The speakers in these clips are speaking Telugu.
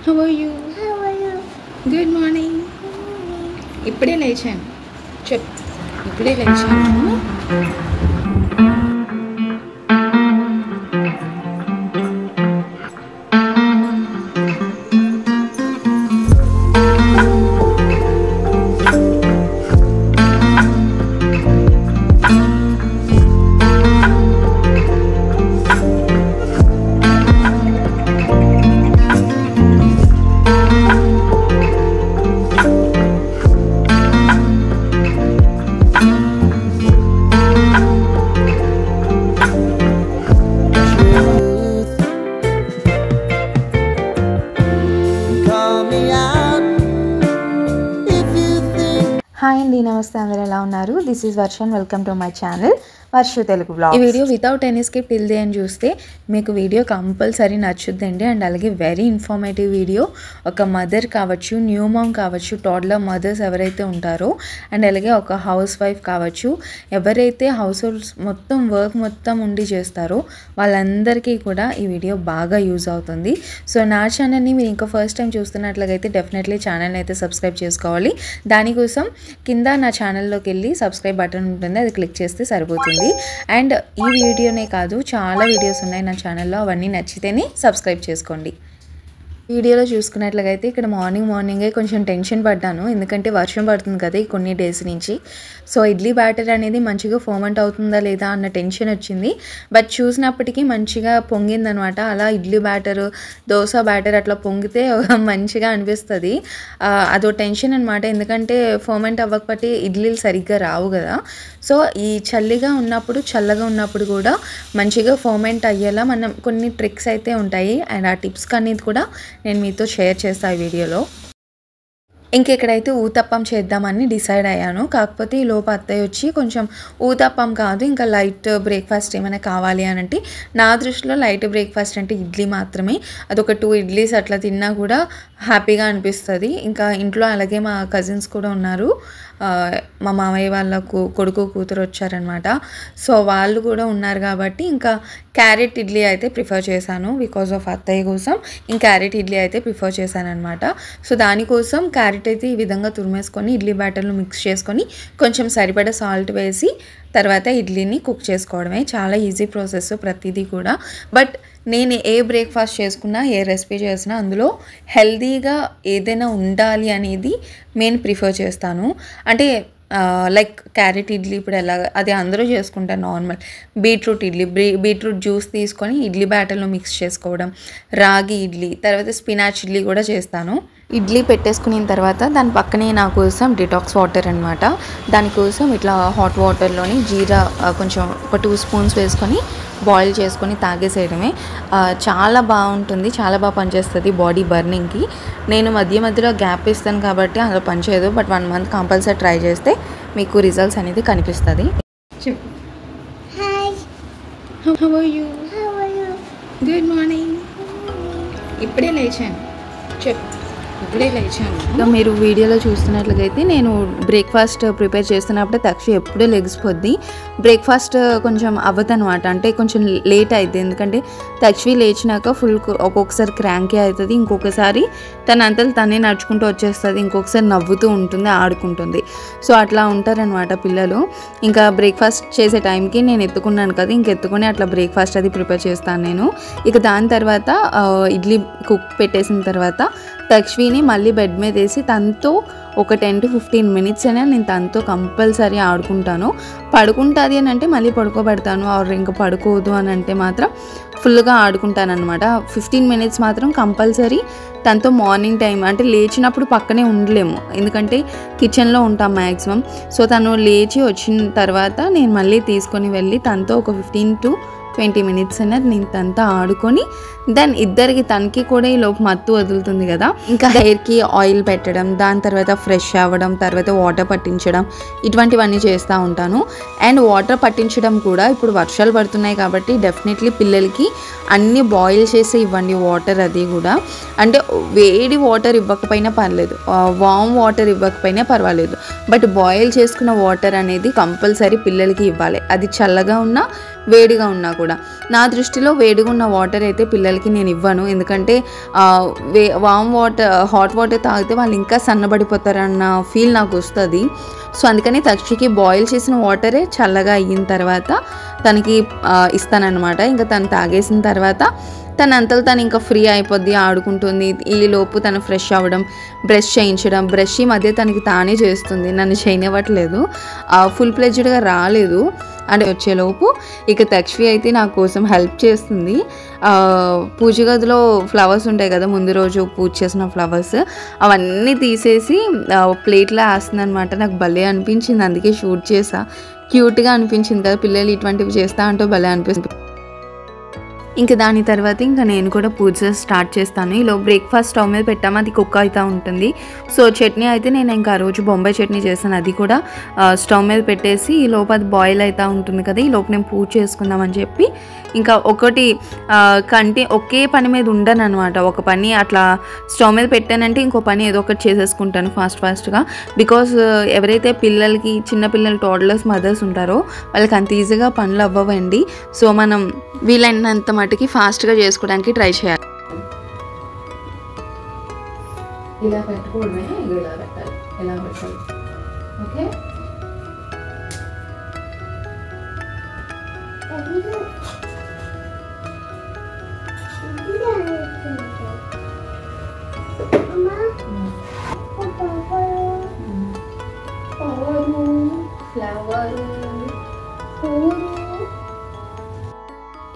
How are you? Good morning. ఇప్పుడే లేచాను. ఇప్పుడే లేచాను. హాయ్ అండి, నమస్తే. అందరూ ఎలా ఉన్నారు? This is Varshan. Welcome to my channel Varshu Telugu blog. ఈ video without any skip till the అని చూస్తే మీకు వీడియో కంపల్సరీ నచ్చుద్దండి. అండ్ అలాగే వెరీ ఇన్ఫర్మేటివ్ వీడియో. ఒక మదర్ కావచ్చు, న్యూ మామ్ కావచ్చు, టోడ్లర్ మదర్స్ ఎవరైతే ఉంటారో, అండ్ అలాగే ఒక హౌస్ వైఫ్ కావచ్చు, ఎవరైతే హౌస్ హోల్డ్స్ మొత్తం వర్క్ మొత్తం ఉండి చేస్తారో వాళ్ళందరికీ కూడా ఈ వీడియో బాగా యూజ్ అవుతుంది. సో నా ఛానల్ని మీరు ఇంకా ఫస్ట్ టైం చూస్తున్నట్లయితే డెఫినెట్లీ ఛానల్ని అయితే సబ్స్క్రైబ్ చేసుకోవాలి. దానికోసం కింద నా ఛానల్లోకి వెళ్ళి సబ్స్క్రైబ్ బటన్ ఉంటుంది, అది క్లిక్ చేస్తే సరిపోతుంది. అండ్ ఈ వీడియోనే కాదు, చాలా వీడియోస్ ఉన్నాయి నా ఛానల్లో, అవన్నీ నచ్చితేనే సబ్స్క్రైబ్ చేసుకోండి. వీడియోలో చూసుకున్నట్లయితే ఇక్కడ మార్నింగే కొంచెం టెన్షన్ పడ్డాను, ఎందుకంటే వర్షం పడుతుంది కదా ఈ కొన్ని డేస్ నుంచి. సో ఇడ్లీ బ్యాటర్ అనేది మంచిగా ఫర్మెంట్ అవుతుందా లేదా అన్న టెన్షన్ వచ్చింది. బట్ చూసినప్పటికీ మంచిగా పొంగిందనమాట. అలా ఇడ్లీ బ్యాటర్, దోశ బ్యాటర్ అట్లా పొంగితే మంచిగా అనిపిస్తుంది. అదో టెన్షన్ అనమాట, ఎందుకంటే ఫర్మెంట్ అవ్వకపోతే ఇడ్లీలు సరిగ్గా రావు కదా. సో ఈ చల్లగా ఉన్నప్పుడు కూడా మంచిగా ఫర్మెంట్ అయ్యేలా మనం కొన్ని ట్రిక్స్ అయితే ఉంటాయి. అండ్ ఆ టిప్స్ అనేది కూడా నేను మీతో షేర్ చేస్తాను ఈ వీడియోలో. ఇంకెక్కడైతే ఊతప్పం చేద్దామని డిసైడ్ అయ్యాను. కాకపోతే ఈ లోపు అత్తయ్య వచ్చి కొంచెం ఊతప్పం కాదు, ఇంకా లైట్ బ్రేక్ఫాస్ట్ ఏమైనా కావాలి అని అంటే, నా దృష్టిలో లైట్ బ్రేక్ఫాస్ట్ అంటే ఇడ్లీ మాత్రమే. అదొక 2 ఇడ్లీస్ అట్లా తిన్నా కూడా హ్యాపీగా అనిపిస్తుంది. ఇంకా ఇంట్లో అలాగే మా కజిన్స్ కూడా ఉన్నారు, మా మామయ్య వాళ్ళ కొడుకు కూతురు వచ్చారనమాట. సో వాళ్ళు కూడా ఉన్నారు కాబట్టి ఇంకా క్యారెట్ ఇడ్లీ అయితే ప్రిఫర్ చేశాను. బికాజ్ ఆఫ్ అత్తయ్య కోసం ఇంకా క్యారెట్ ఇడ్లీ అయితే ప్రిఫర్ చేశాను అనమాట. సో దానికోసం క్యారెట్ అయితే ఈ విధంగా తురిమేసుకొని ఇడ్లీ బ్యాటర్లో మిక్స్ చేసుకొని కొంచెం సరిపడా సాల్ట్ వేసి తర్వాత ఇడ్లీని కుక్ చేసుకోవడమే. చాలా ఈజీ ప్రాసెస్ ప్రతిదీ కూడా. బట్ నేను ఏ బ్రేక్ఫాస్ట్ చేసుకున్నా, ఏ రెసిపీ చేసినా అందులో హెల్తీగా ఏదైనా ఉండాలి అనేది నేను ప్రిఫర్ చేస్తాను. అంటే లైక్ క్యారెట్ ఇడ్లీ ఇప్పుడు అది అందరూ చేసుకుంటారు normal. Beetroot idli, beetroot juice తీసుకొని ఇడ్లీ బ్యాటర్లో మిక్స్ చేసుకోవడం, రాగి ఇడ్లీ, తర్వాత స్పినాచ్ ఇడ్లీ కూడా చేస్తాను. ఇడ్లీ పెట్టేసుకున్న తర్వాత దాని పక్కనే నా కోసం డిటాక్స్ వాటర్ అనమాట. దానికోసం ఇట్లా హాట్ వాటర్లోని జీరా కొంచెం ఒక 2 స్పూన్స్ వేసుకొని బాయిల్ చేసుకొని తాగేసేయడమే. చాలా బాగుంటుంది, చాలా బాగా పనిచేస్తుంది బాడీ బర్నింగ్కి. నేను మధ్యలో గ్యాప్ ఇస్తాను కాబట్టి అలా పనిచేయదు. బట్ 1 మంత్ కంపల్సరీ ట్రై చేస్తే మీకు రిజల్ట్స్ అనేది కనిపిస్తుంది. చెప్పు. How are you? Good morning. ఇప్పుడే లేచాను. ఇప్పుడే లేచాను. ఇంకా మీరు వీడియోలో చూస్తున్నట్లయితే నేను బ్రేక్ఫాస్ట్ ప్రిపేర్ చేస్తున్నప్పుడే తక్షి ఎప్పుడూ లెగిసిపోద్ది. బ్రేక్ఫాస్ట్ కొంచెం అవ్వదనమాట, అంటే కొంచెం లేట్ అవుతుంది. ఎందుకంటే తక్షి లేచినాక ఒక్కొక్కసారి క్రాంకీ అవుతుంది, ఇంకొకసారి తనే నడుచుకుంటూ వచ్చేస్తుంది, ఇంకొకసారి నవ్వుతూ ఉంటుంది, ఆడుకుంటుంది. సో అట్లా ఉంటారనమాట పిల్లలు. ఇంకా బ్రేక్ఫాస్ట్ చేసే టైంకి నేను ఎత్తుకున్నాను కదా, ఇంకెత్తుకొని అట్లా బ్రేక్ఫాస్ట్ అది ప్రిపేర్ చేస్తాను నేను. ఇక దాని తర్వాత ఇడ్లీ కుక్ పెట్టేసిన తర్వాత తక్ష్విని మళ్ళీ బెడ్ మీద వేసి తనతో ఒక 10 to 15 మినిట్స్ అయినా నేను తనతో కంపల్సరీ ఆడుకుంటాను. పడుకుంటుంది అని అంటే మళ్ళీ పడుకోబెడతాను, ఆర్ ఇంకా పడుకోవద్దు అని అంటే మాత్రం ఫుల్గా ఆడుకుంటాను అనమాట. 15 మినిట్స్ మాత్రం కంపల్సరీ తనతో మార్నింగ్ టైం, అంటే లేచినప్పుడు పక్కనే ఉండలేము ఎందుకంటే కిచెన్లో ఉంటాం మ్యాక్సిమం. సో తను లేచి వచ్చిన తర్వాత నేను మళ్ళీ తీసుకొని వెళ్ళి తనతో ఒక 15 to 20 మినిట్స్ అనేది నేను తనతో ఆడుకొని దెన్ తనకి కూడా ఈ లోపు మత్తు వదులుతుంది కదా, ఇంకా హెయిర్కి ఆయిల్ పెట్టడం, దాని తర్వాత ఫ్రెష్ అవ్వడం, తర్వాత వాటర్ పట్టించడం, ఇటువంటివన్నీ చేస్తూ ఉంటాను. అండ్ వాటర్ పట్టించడం కూడా ఇప్పుడు వర్షాలు పడుతున్నాయి కాబట్టి డెఫినెట్లీ పిల్లలకి అన్నీ బాయిల్ చేసి ఇవ్వండి వాటర్. అది కూడా అంటే వేడి వాటర్ ఇవ్వకపోయినా పర్లేదు, వామ్ వాటర్ ఇవ్వకపోయినా పర్వాలేదు, బట్ బాయిల్ చేసుకున్న వాటర్ అనేది కంపల్సరీ పిల్లలకి ఇవ్వాలి. అది చల్లగా ఉన్నా వేడిగా ఉన్నా కూడా. నా దృష్టిలో వేడిగా ఉన్న వాటర్ అయితే పిల్లలకి నేను ఇవ్వను, ఎందుకంటే హాట్ వాటర్ తాగితే వాళ్ళు ఇంకా సన్నబడిపోతారన్న ఫీల్ నాకు వస్తుంది. సో అందుకని తక్షికి బాయిల్ చేసిన వాటరే చల్లగా అయిన తర్వాత తనకి ఇస్తానన్నమాట. ఇంకా తను తాగేసిన తర్వాత తన అంతలో తను ఇంకా ఫ్రీ అయిపోద్ది, ఆడుకుంటుంది. ఈ లోపు తను ఫ్రెష్ అవ్వడం, బ్రష్ చేయించడం, బ్రష్ ఈ మధ్య తనకి తానే చేస్తుంది, నన్ను చేయనివ్వట్లేదు. ఫుల్ ప్లెడ్జ్డ్గా రాలేదు. అంటే వచ్చేలోపు ఇక తక్షి అయితే నా కోసం హెల్ప్ చేస్తుంది. పూజ గదిలో ఫ్లవర్స్ ఉంటాయి కదా, ముందు రోజు పూజ చేసిన ఫ్లవర్స్, అవన్నీ తీసేసి ప్లేట్లో వేస్తుంది అనమాట. నాకు భలే అనిపించింది, అందుకే షూట్ చేసా. క్యూట్గా అనిపించింది కదా, పిల్లలు ఇటువంటివి చేస్తా అంటూ భలే అనిపిస్తుంది. ఇంకా దాని తర్వాత ఇంకా నేను కూడా పూజ స్టార్ట్ చేస్తాను. ఈలో బ్రేక్ఫాస్ట్ స్టవ్ మీద పెట్టాము, అది కుక్ అవుతూ ఉంటుంది. సో చట్నీ అయితే నేను ఇంకా ఆ రోజు బొంబాయి చట్నీ చేశాను, అది కూడా స్టవ్ మీద పెట్టేసి ఈ లోపు అది బాయిల్ అవుతూ ఉంటుంది కదా, ఈ లోపు నేను పూజ చేసుకుందామని చెప్పి ఇంకా ఒకే పని మీద ఉండను అనమాట. ఒక పని అట్లా స్టవ్ మీద పెట్టానంటే ఇంకో పని ఏదో ఒకటి చేసేసుకుంటాను ఫాస్ట్గా. బికాజ్ ఎవరైతే పిల్లలకి చిన్నపిల్లలు టోడ్లర్స్ మదర్స్ ఉంటారో వాళ్ళకి అంత ఈజీగా పనులు అవ్వవండి. సో మనం వీలైనంత మటుకి ఫాస్ట్గా చేసుకోవడానికి ట్రై చేయాలి. ఇలా పెట్టుకోవడమే, ఇలా పెట్టాలి, ఇలా పెట్టాలి. ఓకే,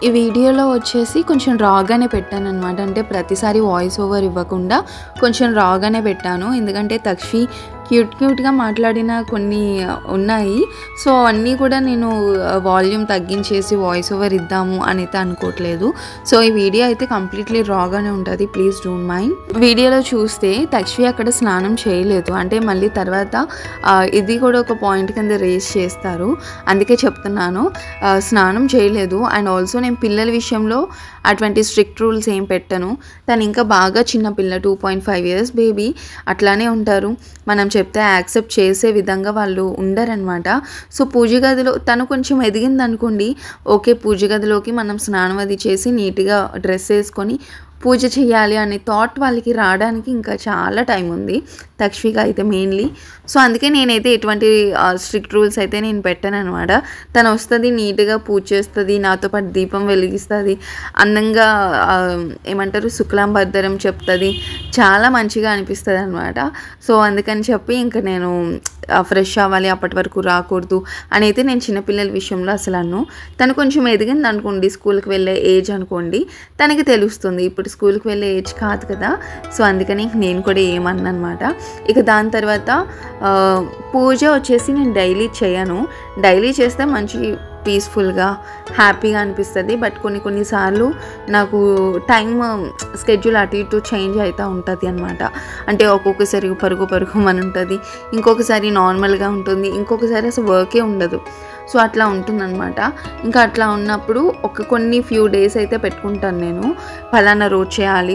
ఈ వీడియోలో వచ్చేసి కొంచెం రాగానే పెట్టాను అనమాట. అంటే ప్రతిసారి వాయిస్ ఓవర్ ఇవ్వకుండా కొంచెం రాగానే పెట్టాను, ఎందుకంటే తక్షి క్యూట్గా మాట్లాడిన కొన్ని ఉన్నాయి. సో అన్నీ కూడా నేను వాల్యూమ్ తగ్గించేసి వాయిస్ ఓవర్ ఇద్దాము అని అయితే అనుకోవట్లేదు. సో ఈ వీడియో అయితే కంప్లీట్లీ రాగానే ఉంటుంది, ప్లీజ్ డోంట్ మైండ్. వీడియోలో చూస్తే తక్షి అక్కడ స్నానం చేయలేదు, అంటే మళ్ళీ తర్వాత ఇది కూడా ఒక పాయింట్ కింద రేస్ చేస్తారు, అందుకే చెప్తున్నాను. స్నానం చేయలేదు. అండ్ ఆల్సో నేను పిల్లల విషయంలో అటువంటి స్ట్రిక్ట్ రూల్స్ ఏం పెట్టను. తను ఇంకా బాగా చిన్నపిల్ల, 2.5 years బేబీ, అట్లానే ఉంటారు. మనం చెప్తే యాక్సెప్ట్ చేసే విధంగా వాళ్ళు ఉండరనమాట. సో పూజ గదిలో తను కొంచెం ఎదిగింది అనుకోండి, ఓకే పూజ గదిలోకి మనం స్నానం అది చేసి నీట్గా డ్రెస్ వేసుకొని పూజ చేయాలి అనే థాట్ వాళ్ళకి రావడానికి ఇంకా చాలా టైం ఉంది, తక్షికి అయితే మెయిన్లీ. సో అందుకే నేనైతే ఎటువంటి స్ట్రిక్ట్ రూల్స్ అయితే నేను పెట్టాను అనమాట. తను వస్తుంది, నీట్గా పూజ చేస్తుంది, నాతో పాటు దీపం వెలిగిస్తుంది, అందంగా ఏమంటారు శుక్లాంబరధరం చెప్తుంది, చాలా మంచిగా అనిపిస్తుంది అనమాట. సో అందుకని చెప్పి ఇంకా నేను ఫ్రెష్ అవ్వాలి, అప్పటి వరకు రాకూడదు అని అయితే నేను చిన్నపిల్లల విషయంలో అసలు అన్ను. తను కొంచెం ఎదిగింది అనుకోండి, స్కూల్కి వెళ్ళే ఏజ్ అనుకోండి, తనకి తెలుస్తుంది. ఇప్పుడు స్కూల్కి వెళ్ళే ఏజ్ కాదు కదా, సో అందుకని నేను కూడా ఏమన్నా అనమాట. ఇక దాని తర్వాత పూజ వచ్చేసి నేను డైలీ చేయను. డైలీ చేస్తే మంచి పీస్ఫుల్గా హ్యాపీగా అనిపిస్తుంది. బట్ కొన్నిసార్లు నాకు టైం స్కెడ్యూల్ అటు ఇటు చేంజ్ అవుతూ ఉంటుంది అనమాట. అంటే ఒక్కొక్కసారి పరుగు అని ఉంటుంది, ఇంకొకసారి నార్మల్గా ఉంటుంది, ఇంకొకసారి అసలు వర్కే ఉండదు. సో అట్లా ఉంటుందన్నమాట. ఇంకా అట్లా ఉన్నప్పుడు కొన్ని ఫ్యూ డేస్ అయితే పెట్టుకుంటాను నేను, పలానా రోజు చేయాలి,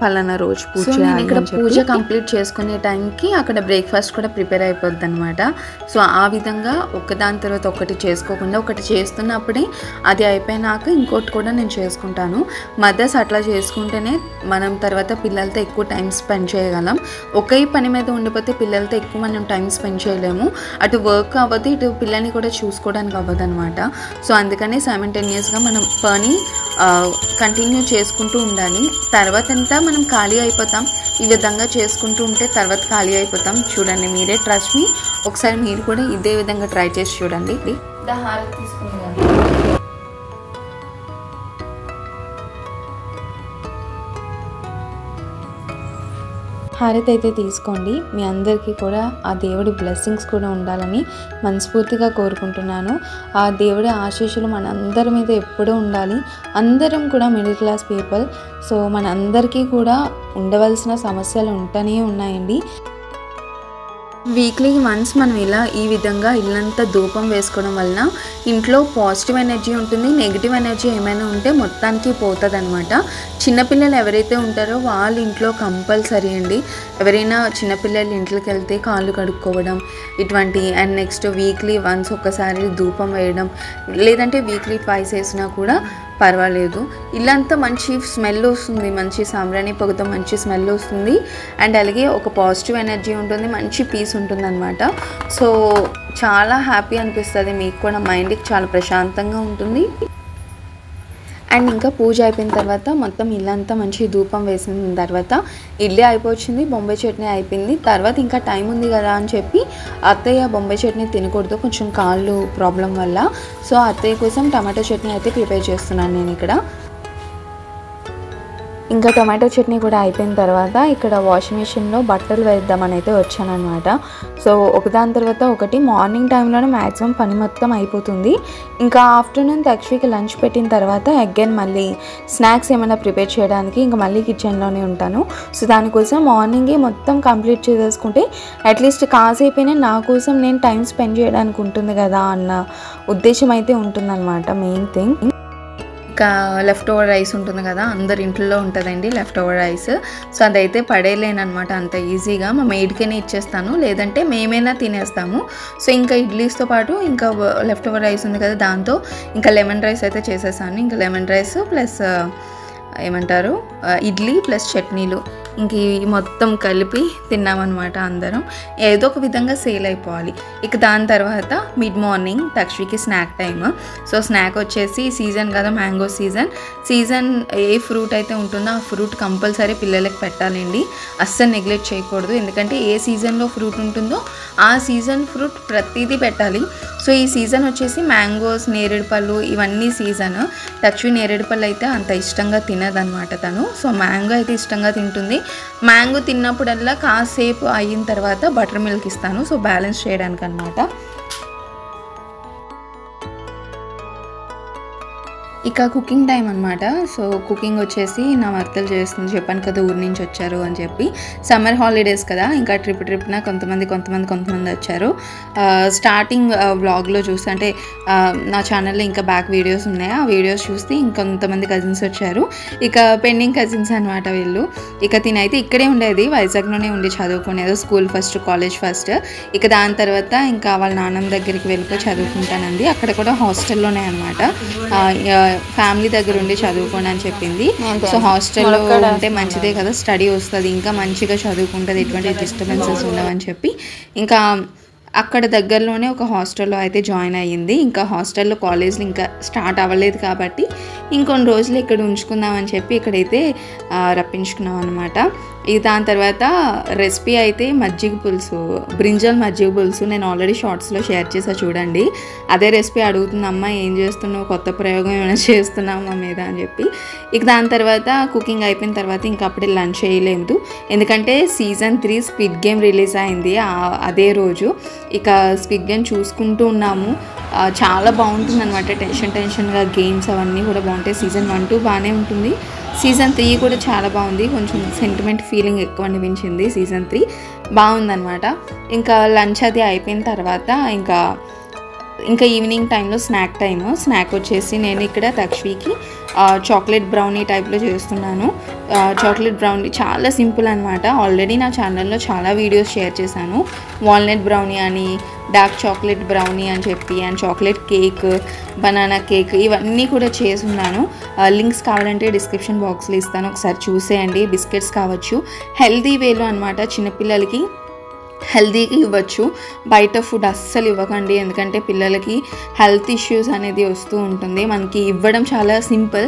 పలానా రోజు పూజ చేయాలి. ఇక్కడ పూజ కంప్లీట్ చేసుకునే టైంకి అక్కడ బ్రేక్ఫాస్ట్ కూడా ప్రిపేర్ అయిపోద్ది అనమాట. సో ఆ విధంగా ఒకదాని తర్వాత ఒకటి చేసుకోకుండా ఒకటి చేస్తున్నప్పుడే అది అయిపోయినాక ఇంకోటి కూడా నేను చేసుకుంటాను. మదర్స్ అట్లా చేసుకుంటేనే మనం తర్వాత పిల్లలతో ఎక్కువ టైం స్పెండ్ చేయగలం. ఒకే పని మీద ఉండిపోతే పిల్లలతో ఎక్కువ మనం టైం స్పెండ్ చేయలేము, అటు వర్క్ అవ్వదు, ఇటు పిల్లల్ని కూడా చూసుకోవడానికి అవ్వదు అనమాట. సో అందుకని సైమల్టేనియస్గా మనం పని కంటిన్యూ చేసుకుంటూ ఉండాలి. తర్వాత అంతా మనం ఖాళీ అయిపోతాం. ఈ విధంగా చేసుకుంటూ ఉంటే తర్వాత ఖాళీ అయిపోతాం. చూడండి, మీరే ట్రస్ట్ మీ, ఒకసారి మీరు కూడా ఇదే విధంగా ట్రై చేసి చూడండి. హారతి తీసుకుంటాను. హారతి అయితే తీసుకోండి. మీ అందరికీ కూడా ఆ దేవుడి బ్లెస్సింగ్స్ కూడా ఉండాలని మనస్ఫూర్తిగా కోరుకుంటున్నాను. ఆ దేవుడి ఆశీస్సులు మన అందరి మీద ఎప్పుడూ ఉండాలి. అందరం కూడా మిడిల్ క్లాస్ పీపుల్, సో మన అందరికీ కూడా ఉండవలసిన సమస్యలు ఉంటూనే ఉన్నాయండి. వీక్లీ వన్స్ మనం ఇలా ఈ విధంగా ఇల్లంతా ధూపం వేసుకోవడం వలన ఇంట్లో పాజిటివ్ ఎనర్జీ ఉంటుంది, నెగిటివ్ ఎనర్జీ ఏమైనా ఉంటే మొత్తానికి పోతుంది అనమాట. చిన్నపిల్లలు ఎవరైతే ఉంటారో వాళ్ళ ఇంట్లో కంపల్సరీ అండి ఎవరైనా చిన్నపిల్లలు ఇంట్లోకి వెళ్తే కాళ్ళు కడుక్కోవడం ఇటువంటి, అండ్ నెక్స్ట్ వీక్లీ వన్స్ ఒకసారి ధూపం వేయడం, లేదంటే వీక్లీ ట్వైస్ వేసినా కూడా పర్వాలేదు. ఇల్లంతా మంచి స్మెల్ వస్తుంది, మంచి సాంబ్రాణి పొగతో మంచి స్మెల్ వస్తుంది. అండ్ అలాగే ఒక పాజిటివ్ ఎనర్జీ ఉంటుంది, మంచి పీస్ ఉంటుంది అనమాట. సో చాలా హ్యాపీ అనిపిస్తుంది, మీకు కూడా మైండ్కి చాలా ప్రశాంతంగా ఉంటుంది. అండ్ ఇంకా పూజ అయిపోయిన తర్వాత మొత్తం ఇల్లంతా మంచి ధూపం వేసిన తర్వాత ఇడ్లీ అయిపోయింది, బొంబాయి చట్నీ అయిపోయింది. తర్వాత ఇంకా టైం ఉంది కదా అని చెప్పి అత్తయ్య బొంబాయి చట్నీ తినకూడదు, కొంచెం కాళ్ళు ప్రాబ్లం వల్ల. సో అత్తయ్య కోసం టమాటో చట్నీ అయితే ప్రిపేర్ చేస్తున్నాను నేను ఇక్కడ. ఇంకా టొమాటో చట్నీ కూడా అయిపోయిన తర్వాత ఇక్కడ వాషింగ్ మిషన్లో బట్టలు వేద్దామని అయితే వచ్చానమాట. సో ఒకదాని తర్వాత ఒకటి మార్నింగ్ టైంలోనే మ్యాక్సిమం పని మొత్తం అయిపోతుంది. ఇంకా ఆఫ్టర్నూన్ తక్షికి లంచ్ పెట్టిన తర్వాత అగైన్ మళ్ళీ స్నాక్స్ ఏమైనా ప్రిపేర్ చేయడానికి ఇంకా మళ్ళీ కిచెన్లోనే ఉంటాను. సో దానికోసం మార్నింగే మొత్తం కంప్లీట్ చేసేసుకుంటే అట్లీస్ట్ కాసేపైనా నా కోసం నేను టైం స్పెండ్ చేయడానికి ఉంటుంది కదా అన్న ఉద్దేశం అయితే ఉంటుందన్నమాట మెయిన్ థింగ్. ఇంకా లెఫ్ట్ ఓవర్ రైస్ ఉంటుంది కదా, అందరి ఇంట్లో ఉంటుందండి లెఫ్ట్ ఓవర్ రైస్. సో అదైతే పడేయలేనమాట అంత ఈజీగా, మా మెయిడ్కేనే ఇచ్చేస్తాను, లేదంటే మేమైనా తినేస్తాము. సో ఇంకా ఇడ్లీస్తో పాటు ఇంకా లెఫ్ట్ ఓవర్ రైస్ ఉంది కదా, దాంతో ఇంకా లెమన్ రైస్ అయితే చేసేసాను. ఇంకా లెమన్ రైస్ ప్లస్ ఏమంటారు ఇడ్లీ ప్లస్ చట్నీలు ఇంక ఈ మొత్తం కలిపి తిన్నామన్నమాట అందరం. ఏదో ఒక విధంగా సేల్ అయిపోవాలి. ఇక దాని తర్వాత మిడ్ మార్నింగ్ తక్షికి స్నాక్ టైమ్. సో స్నాక్ వచ్చేసి సీజన్ కదా, మ్యాంగో సీజన్ ఏ ఫ్రూట్ అయితే ఉంటుందో ఆ ఫ్రూట్ కంపల్సరీ పిల్లలకి పెట్టాలండి, అస్సలు నెగ్లెక్ట్ చేయకూడదు. ఎందుకంటే ఏ సీజన్లో ఫ్రూట్ ఉంటుందో ఆ సీజన్ ఫ్రూట్ ప్రతిదీ పెట్టాలి. సో ఈ సీజన్ వచ్చేసి మ్యాంగోస్, నేరేడు పళ్ళు ఇవన్నీ సీజన్. తక్షి నేరేడు పళ్ళు అయితే అంత ఇష్టంగా తినదనమాట తను. సో మ్యాంగో అయితే ఇష్టంగా తింటుంది. మ్యాంగో తిన్నప్పుడల్లా కాసేపు అయిన తర్వాత బటర్ మిల్క్ ఇస్తాను, సో బ్యాలెన్స్ చేయడానికి అనమాట. ఇక కుకింగ్ టైం అనమాట. సో కుకింగ్ వచ్చేసి నా మర్తలు చేస్తుంది, చెప్పాను కదా ఊరి నుంచి వచ్చారు అని చెప్పి. సమ్మర్ హాలిడేస్ కదా, ఇంకా ట్రిప్న కొంతమంది వచ్చారు. స్టార్టింగ్ వ్లాగ్లో చూస్తే అంటే నా ఛానల్లో ఇంకా బ్యాక్ వీడియోస్ ఉన్నాయి, ఆ వీడియోస్ చూస్తే ఇంకొంతమంది కజిన్స్ వచ్చారు. ఇక పెండింగ్ కజిన్స్ అనమాట వీళ్ళు. ఇక తినైతే ఇక్కడే ఉండేది, వైజాగ్లోనే ఉండి చదువుకునేది, స్కూల్ ఫస్ట్ కాలేజ్ ఫస్ట్. ఇక దాని తర్వాత ఇంకా వాళ్ళ నాన్నమ్మ దగ్గరికి వెళ్ళిపోయి చదువుకుంటానండి. అక్కడ కూడా హాస్టల్లోనే అనమాట, ఫ్యామిలీ దగ్గర ఉండి చదువుకోండి అని చెప్పింది. సో హాస్టల్లో ఉంటే మంచిదే కదా, స్టడీ వస్తుంది, ఇంకా మంచిగా చదువుకుంటుంది, ఎటువంటి డిస్టర్బెన్సెస్ ఉండవని చెప్పి ఇంకా అక్కడ దగ్గరలోనే ఒక హాస్టల్లో అయితే జాయిన్ అయ్యింది. ఇంకా హాస్టల్లో కాలేజ్లు ఇంకా స్టార్ట్ అవ్వలేదు కాబట్టి ఇంకొన్ని రోజులు ఇక్కడ ఉంచుకుందామని చెప్పి ఇక్కడైతే రప్పించుకున్నాం అనమాట. ఇది దాని తర్వాత రెసిపీ అయితే మజ్జిగ పులుసు, బ్రింజల్ మజ్జిగ పులుసు. నేను ఆల్రెడీ షార్ట్స్లో షేర్ చేసా చూడండి. అదే రెసిపీ అడుగుతుంది, అమ్మ ఏం చేస్తున్నావు, కొత్త ప్రయోగం ఏమైనా చేస్తున్నావు మా మీద అని చెప్పి. ఇక దాని తర్వాత కుకింగ్ అయిపోయిన తర్వాత ఇంకా అప్పుడే లంచ్ చేయలేదు, ఎందుకంటే సీజన్ 3 స్క్విడ్ గేమ్ రిలీజ్ అయింది అదే రోజు. ఇక స్క్విడ్ గేమ్ చూసుకుంటూ ఉన్నాము, చాలా బాగుంటుంది అనమాట. టెన్షన్గా గేమ్స్ అవన్నీ కూడా బాగుంటాయి. సీజన్ 1, 2 బాగానే ఉంటుంది, సీజన్ 3 కూడా చాలా బాగుంది. కొంచెం సెంటిమెంట్ ఫీలింగ్ ఎక్కువ అనిపించింది, సీజన్ 3 బాగుందనమాట. ఇంకా లంచ్ అది అయిపోయిన తర్వాత ఇంకా ఈవినింగ్ టైంలో స్నాక్ వచ్చేసి నేను ఇక్కడ తక్షికి చాక్లెట్ బ్రౌనీ టైప్లో చేస్తున్నాను. చాక్లెట్ బ్రౌనీ చాలా సింపుల్ అనమాట. ఆల్రెడీ నా ఛానల్లో చాలా వీడియోస్ షేర్ చేశాను, వాల్నట్ బ్రౌనీ అని, డార్క్ చాక్లెట్ బ్రౌనీ అని చెప్పి, and chocolate cake, banana cake ఇవన్నీ కూడా చేసున్నాను. లింక్స్ కావాలంటే డిస్క్రిప్షన్ బాక్స్లో ఇస్తాను, ఒకసారి చూసేయండి. బిస్కెట్స్ కావచ్చు, హెల్తీ వేలో అనమాట, చిన్నపిల్లలకి హెల్తీగా ఇవ్వచ్చు. బయట ఫుడ్ అస్సలు ఇవ్వకండి, ఎందుకంటే పిల్లలకి హెల్త్ ఇష్యూస్ అనేది వస్తూ ఉంటుంది. మనకి ఇవ్వడం చాలా సింపుల్,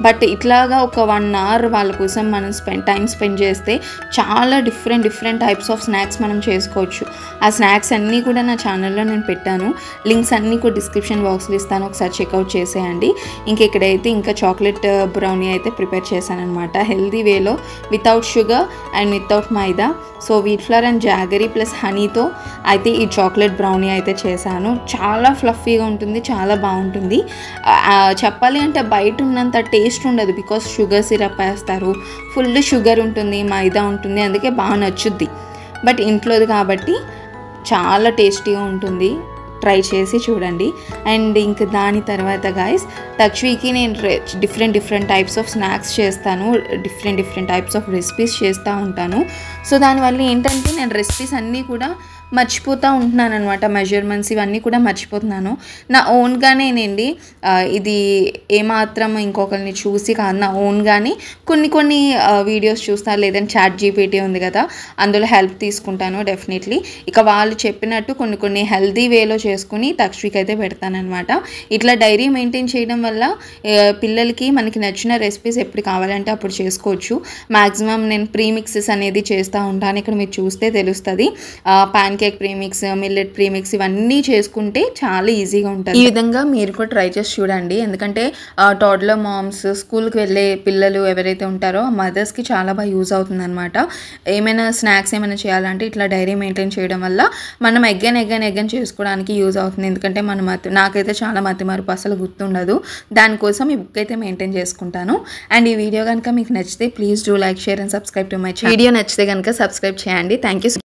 బట్ ఇట్లాగా ఒక 1 hour వాళ్ళ కోసం మనం టైం స్పెండ్ చేస్తే చాలా డిఫరెంట్ టైప్స్ ఆఫ్ స్నాక్స్ మనం చేసుకోవచ్చు. ఆ స్నాక్స్ అన్నీ కూడా నా ఛానల్లో నేను పెట్టాను, లింక్స్ అన్నీ కూడా డిస్క్రిప్షన్ బాక్స్లో ఇస్తాను, ఒకసారి చెక్అవుట్ చేసేయండి. ఇక్కడైతే ఇంకా చాక్లెట్ బ్రౌనీ అయితే ప్రిపేర్ చేశాను అనమాట, హెల్తీ వేలో, without sugar and without maida. So wheat flour and jaggery plus హనీతో అయితే ఈ చాక్లెట్ బ్రౌనీ అయితే చేశాను. చాలా ఫ్లఫీగా ఉంటుంది, చాలా బాగుంటుంది. చెప్పాలి అంటే బయట ఉన్నంత టేస్ట్ ఉండదు, బికాస్ షుగర్ సిరప్ వేస్తారు, ఫుల్ షుగర్ ఉంటుంది, మైదా ఉంటుంది, అందుకే బాగా నచ్చుద్ది. బట్ ఇంట్లోది కాబట్టి చాలా టేస్టీగా ఉంటుంది. ట్రై చేసి చూడండి. అండ్ ఇంక దాని తర్వాత గాయస్ తక్ష్వికి నేను డిఫరెంట్ టైప్స్ ఆఫ్ స్నాక్స్ చేస్తాను, డిఫరెంట్ టైప్స్ ఆఫ్ రెసిపీస్ చేస్తూ ఉంటాను. సో దానివల్ల ఏంటంటే నేను రెసిపీస్ అన్నీ కూడా మర్చిపోతూ ఉంటున్నాను అనమాట. మెజర్మెంట్స్ ఇవన్నీ కూడా మర్చిపోతున్నాను. నా ఓన్గానేనండి, ఇది ఏమాత్రం ఇంకొకరిని చూసి కాదు, నా ఓన్గానే కొన్ని వీడియోస్ చూస్తాను, లేదంటే ChatGPT ఉంది కదా, అందులో హెల్ప్ తీసుకుంటాను డెఫినెట్లీ. ఇక వాళ్ళు చెప్పినట్టు కొన్ని హెల్దీ వేలో చేసుకుని తక్ష్వికి అయితే పెడతానమాట. ఇట్లా డైరీ మెయింటైన్ చేయడం వల్ల పిల్లలకి మనకి నచ్చిన రెసిపీస్ ఎప్పుడు కావాలంటే అప్పుడు చేసుకోవచ్చు. మ్యాక్సిమం నేను ప్రీమిక్సెస్ అనేది చేస్తూ ఉంటాను. ఇక్కడ మీరు చూస్తే తెలుస్తుంది. Pan cake premix, millet premix ఇవన్నీ చేసుకుంటే చాలా ఈజీగా ఉంటుంది. ఈ విధంగా మీరు కూడా ట్రై చేసి చూడండి. ఎందుకంటే టోడ్లర్ మామ్స్, స్కూల్కి వెళ్ళే పిల్లలు ఎవరైతే ఉంటారో మదర్స్కి చాలా బాగా యూజ్ అవుతుంది అనమాట. ఏమైనా స్నాక్స్ ఏమైనా చేయాలంటే ఇట్లా డైరీ మెయింటైన్ చేయడం వల్ల మనం ఎగ్గన్ చేసుకోవడానికి యూజ్ అవుతుంది. ఎందుకంటే నాకైతే చాలా మతిమరుపు అసలు గుర్తుండదు. దానికోసం ఈ బుక్ అయితే మెయింటైన్ చేసుకుంటాను. అండ్ ఈ వీడియో కనుక మీకు నచ్చితే please do like, share and subscribe to my channel. Video నచ్చితే కనుక సబ్స్క్రైబ్ చేయండి. Thank you.